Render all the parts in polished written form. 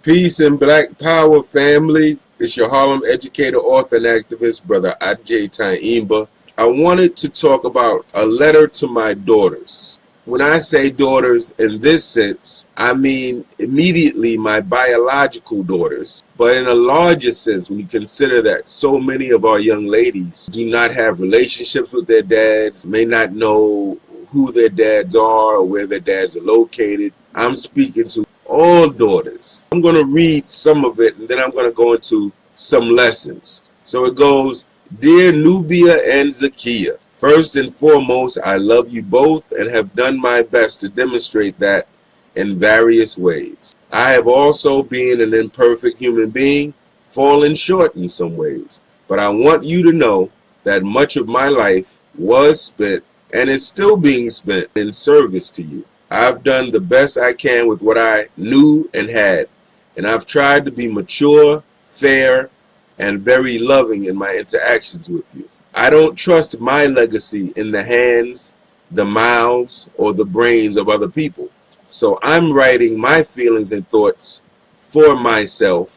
Peace and Black Power, family. It's your Harlem educator, author, and activist, brother Agyei Tyehimba. I wanted to talk about a letter to my daughters. When I say daughters in this sense, I mean immediately my biological daughters. But in a larger sense, when you consider that so many of our young ladies do not have relationships with their dads, may not know who their dads are or where their dads are located, I'm speaking to all daughters. I'm going to read some of it and then I'm going to go into some lessons. So it goes, Dear Nubia and Zakiya, first and foremost, I love you both and have done my best to demonstrate that in various ways. I have also, being an imperfect human being, fallen short in some ways. But I want you to know that much of my life was spent and is still being spent in service to you. I've done the best I can with what I knew and had, and I've tried to be mature, fair, and very loving in my interactions with you. I don't trust my legacy in the hands, the mouths, or the brains of other people. So I'm writing my feelings and thoughts for myself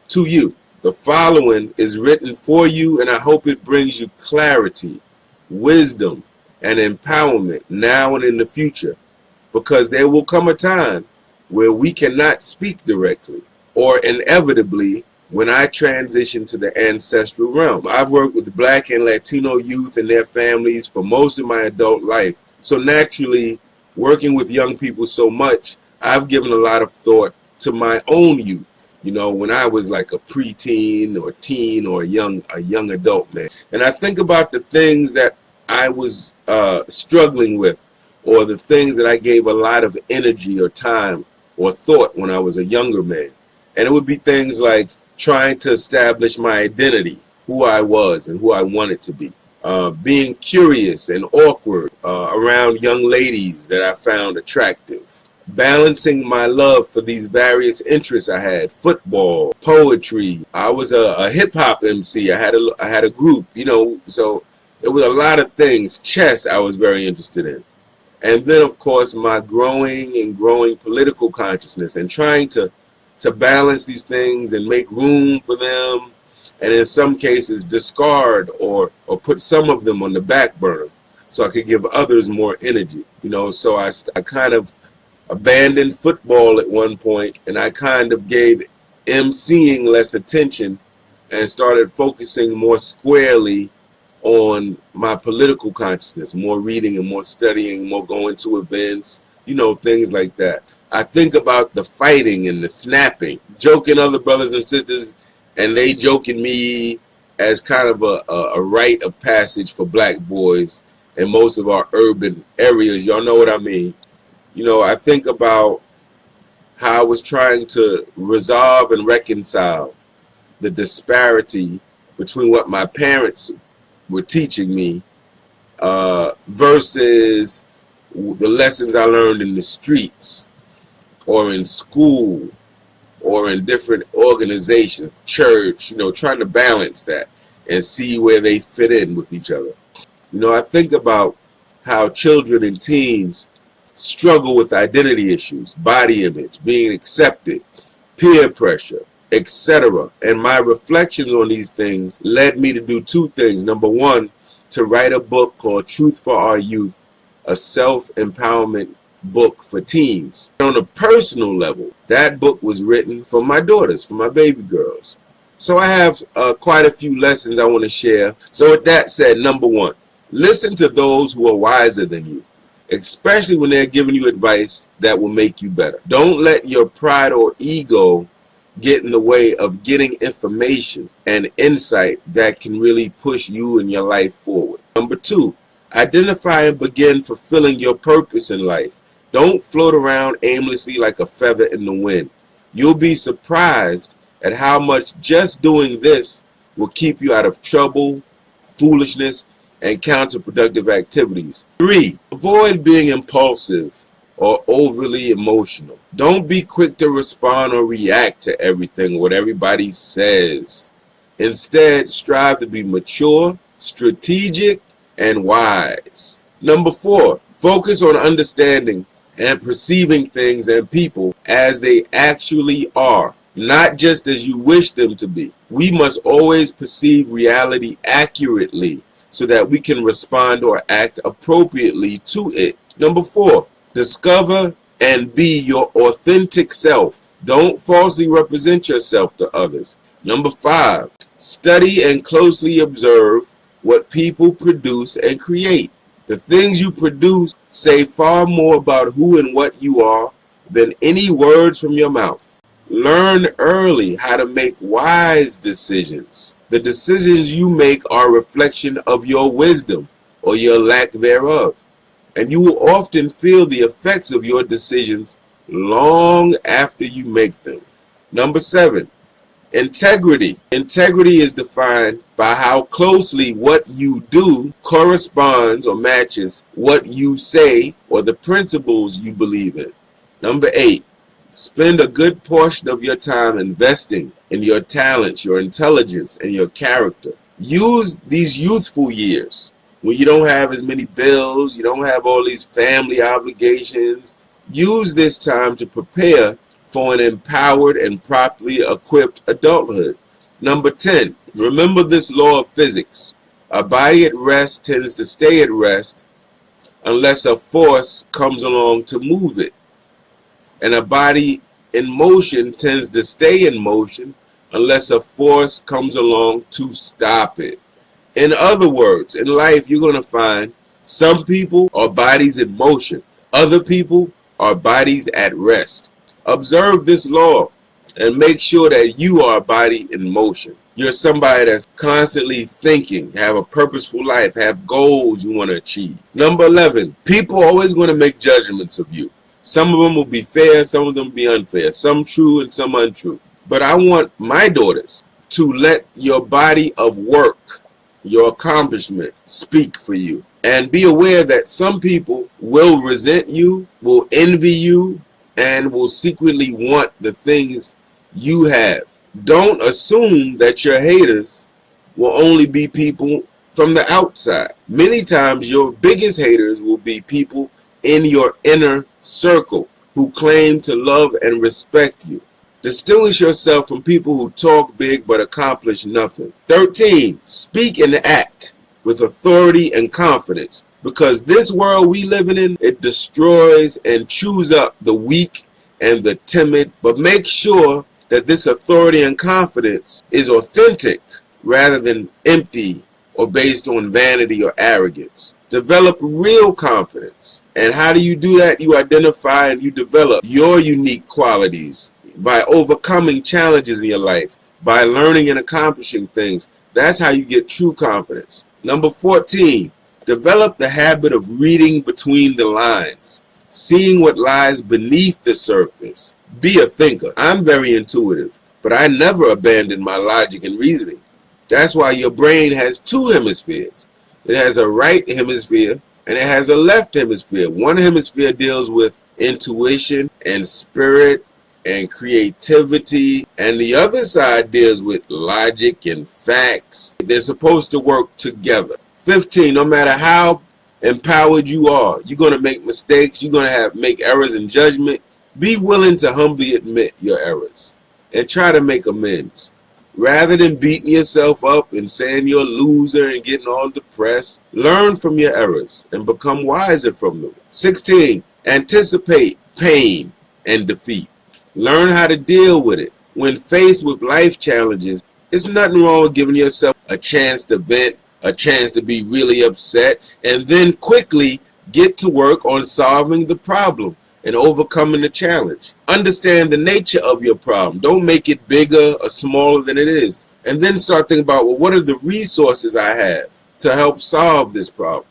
to you. The following is written for you, and I hope it brings you clarity, wisdom, and empowerment now and in the future. Because there will come a time where we cannot speak directly, or inevitably when I transition to the ancestral realm. I've worked with Black and Latino youth and their families for most of my adult life. So naturally, working with young people so much, I've given a lot of thought to my own youth. You know, when I was like a preteen or teen or a young adult man. And I think about the things that I was struggling with, or the things that I gave a lot of energy or time or thought when I was a younger man. And it would be things like trying to establish my identity, who I was and who I wanted to be. Being curious and awkward around young ladies that I found attractive. Balancing my love for these various interests I had, football, poetry. I was a hip-hop MC. I had a group, you know, so there was a lot of things. Chess I was very interested in. And then, of course, my growing political consciousness and trying to balance these things and make room for them, and in some cases discard or put some of them on the back burner so I could give others more energy. You know, so I kind of abandoned football at one point, and I kind of gave emceeing less attention and started focusing more squarely on my political consciousness, more reading and more studying, more going to events, you know, things like that. I think about the fighting and the snapping, joking other brothers and sisters, and they joking me as kind of a rite of passage for Black boys in most of our urban areas. Y'all know what I mean. You know, I think about how I was trying to resolve and reconcile the disparity between what my parents were teaching me versus the lessons I learned in the streets or in school or in different organizations, church, you know, trying to balance that and see where they fit in with each other. You know, I think about how children and teens struggle with identity issues, body image, being accepted, peer pressure, etc. And my reflections on these things led me to do two things. Number one, to write a book called Truth for Our Youth, a self-empowerment book for teens. On a personal level, that book was written for my daughters, for my baby girls. So I have quite a few lessons I want to share. So with that said, number one, listen to those who are wiser than you, especially when they're giving you advice that will make you better. Don't let your pride or ego get in the way of getting information and insight that can really push you and your life forward. Number two, identify and begin fulfilling your purpose in life. Don't float around aimlessly like a feather in the wind. You'll be surprised at how much just doing this will keep you out of trouble, foolishness, and counterproductive activities. 3, avoid being impulsive or overly emotional. Don't be quick to respond or react to everything, what everybody says. Instead, strive to be mature, strategic, and wise. Number 4, focus on understanding and perceiving things and people as they actually are, not just as you wish them to be. We must always perceive reality accurately so that we can respond or act appropriately to it. Number 4, discover and be your authentic self. Don't falsely represent yourself to others. Number 5, study and closely observe what people produce and create. The things you produce say far more about who and what you are than any words from your mouth. Learn early how to make wise decisions. The decisions you make are a reflection of your wisdom or your lack thereof, and you will often feel the effects of your decisions long after you make them. Number 7, integrity. Integrity is defined by how closely what you do corresponds or matches what you say or the principles you believe in. Number 8, spend a good portion of your time investing in your talents, your intelligence, and your character. Use these youthful years when you don't have as many bills, you don't have all these family obligations. Use this time to prepare for an empowered and properly equipped adulthood. Number 10, remember this law of physics. A body at rest tends to stay at rest unless a force comes along to move it. And a body in motion tends to stay in motion unless a force comes along to stop it. In other words, in life, you're going to find some people are bodies in motion. Other people are bodies at rest. Observe this law and make sure that you are a body in motion. You're somebody that's constantly thinking, have a purposeful life, have goals you want to achieve. Number 11, people are always going to make judgments of you. Some of them will be fair, some of them will be unfair, some true and some untrue. But I want my daughters to let your body of work, your accomplishment, speak for you. And be aware that some people will resent you, will envy you, and will secretly want the things you have. Don't assume that your haters will only be people from the outside. Many times your biggest haters will be people in your inner circle who claim to love and respect you. Distinguish yourself from people who talk big but accomplish nothing. 13, speak and act with authority and confidence, because this world we living in, it destroys and chews up the weak and the timid. But make sure that this authority and confidence is authentic rather than empty or based on vanity or arrogance. Develop real confidence. And how do you do that? You identify and you develop your unique qualities by overcoming challenges in your life, by learning and accomplishing things. That's how you get true confidence. Number 14, develop the habit of reading between the lines, seeing what lies beneath the surface. Be a thinker. I'm very intuitive, but I never abandon my logic and reasoning. That's why your brain has two hemispheres. It has a right hemisphere and it has a left hemisphere. One hemisphere deals with intuition and spirit and creativity, and the other side deals with logic and facts. They're supposed to work together. 15, no matter how empowered you are, you're going to make mistakes, you're going to make errors in judgment. Be willing to humbly admit your errors and try to make amends. Rather than beating yourself up and saying you're a loser and getting all depressed, learn from your errors and become wiser from them. 16, anticipate pain and defeat. Learn how to deal with it. When faced with life challenges, it's nothing wrong with giving yourself a chance to vent, a chance to be really upset, and then quickly get to work on solving the problem and overcoming the challenge. Understand the nature of your problem. Don't make it bigger or smaller than it is. And then start thinking about, well, what are the resources I have to help solve this problem?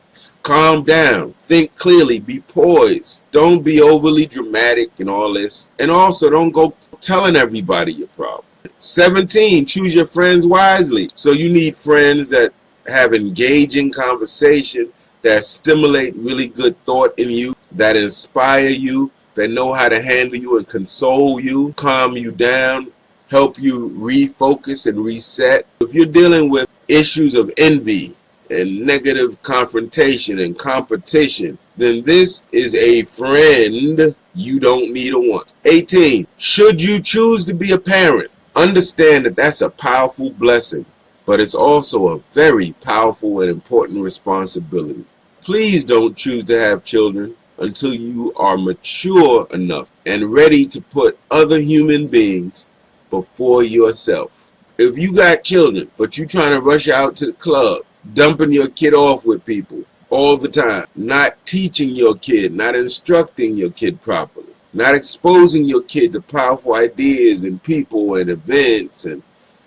Calm down, think clearly, be poised. Don't be overly dramatic and all this. And also don't go telling everybody your problem. 17, choose your friends wisely. So you need friends that have engaging conversation, that stimulate really good thought in you, that inspire you, that know how to handle you and console you, calm you down, help you refocus and reset. If you're dealing with issues of envy and negative confrontation and competition, then this is a friend you don't need or want. 18. Should you choose to be a parent, understand that that's a powerful blessing, but it's also a very powerful and important responsibility. Please don't choose to have children until you are mature enough and ready to put other human beings before yourself. If you got children, but you trying to rush out to the club, dumping your kid off with people all the time, not teaching your kid, not instructing your kid properly, not exposing your kid to powerful ideas and people and events and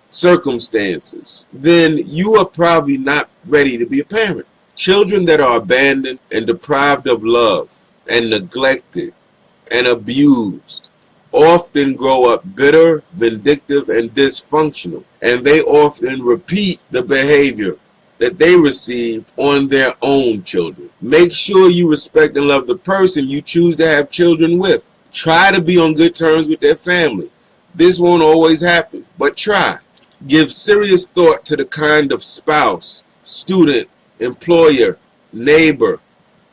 circumstances, then you are probably not ready to be a parent. Children that are abandoned and deprived of love and neglected and abused often grow up bitter, vindictive, and dysfunctional, and they often repeat the behavior that they received on their own children. Make sure you respect and love the person you choose to have children with. Try to be on good terms with their family. This won't always happen, but try. Give serious thought to the kind of spouse, student, employer, neighbor,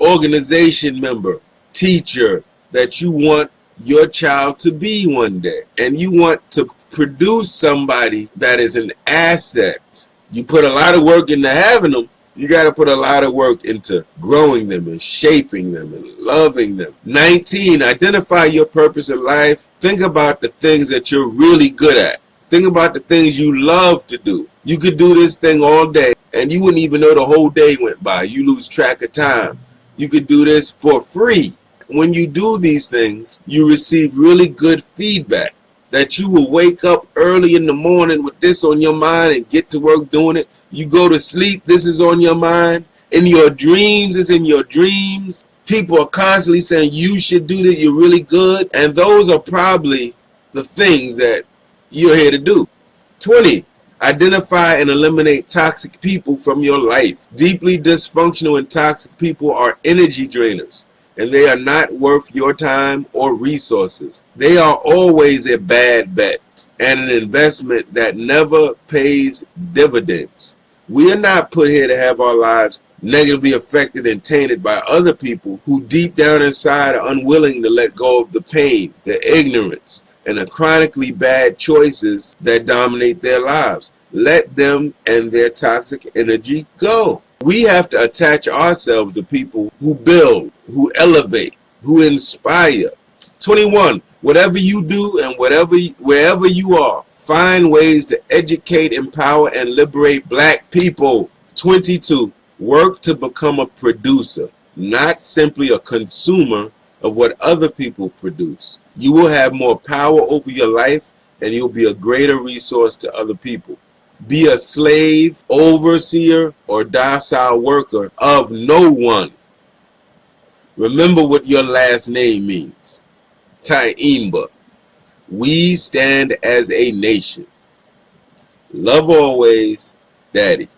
organization member, teacher that you want your child to be one day. And you want to produce somebody that is an asset. You put a lot of work into having them. You got to put a lot of work into growing them and shaping them and loving them. 19, identify your purpose in life. Think about the things that you're really good at. Think about the things you love to do. You could do this thing all day and you wouldn't even know the whole day went by. You lose track of time. You could do this for free. When you do these things, you receive really good feedback that you will wake up early in the morning with this on your mind and get to work doing it. You go to sleep, this is on your mind. In your dreams, it's in your dreams. People are constantly saying you should do that, you're really good. And those are probably the things that you're here to do. 20. Identify and eliminate toxic people from your life. Deeply dysfunctional and toxic people are energy drainers, and they are not worth your time or resources. They are always a bad bet and an investment that never pays dividends. We are not put here to have our lives negatively affected and tainted by other people who deep down inside are unwilling to let go of the pain, the ignorance, and the chronically bad choices that dominate their lives. Let them and their toxic energy go. We have to attach ourselves to people who build, who elevate, who inspire. 21. Whatever you do and wherever you are, find ways to educate, empower, and liberate black people. 22. Work to become a producer, not simply a consumer of what other people produce. You will have more power over your life and you'll be a greater resource to other people. Be a slave, overseer, or docile worker of no one. Remember what your last name means. Tyehimba. We stand as a nation. Love always, Daddy.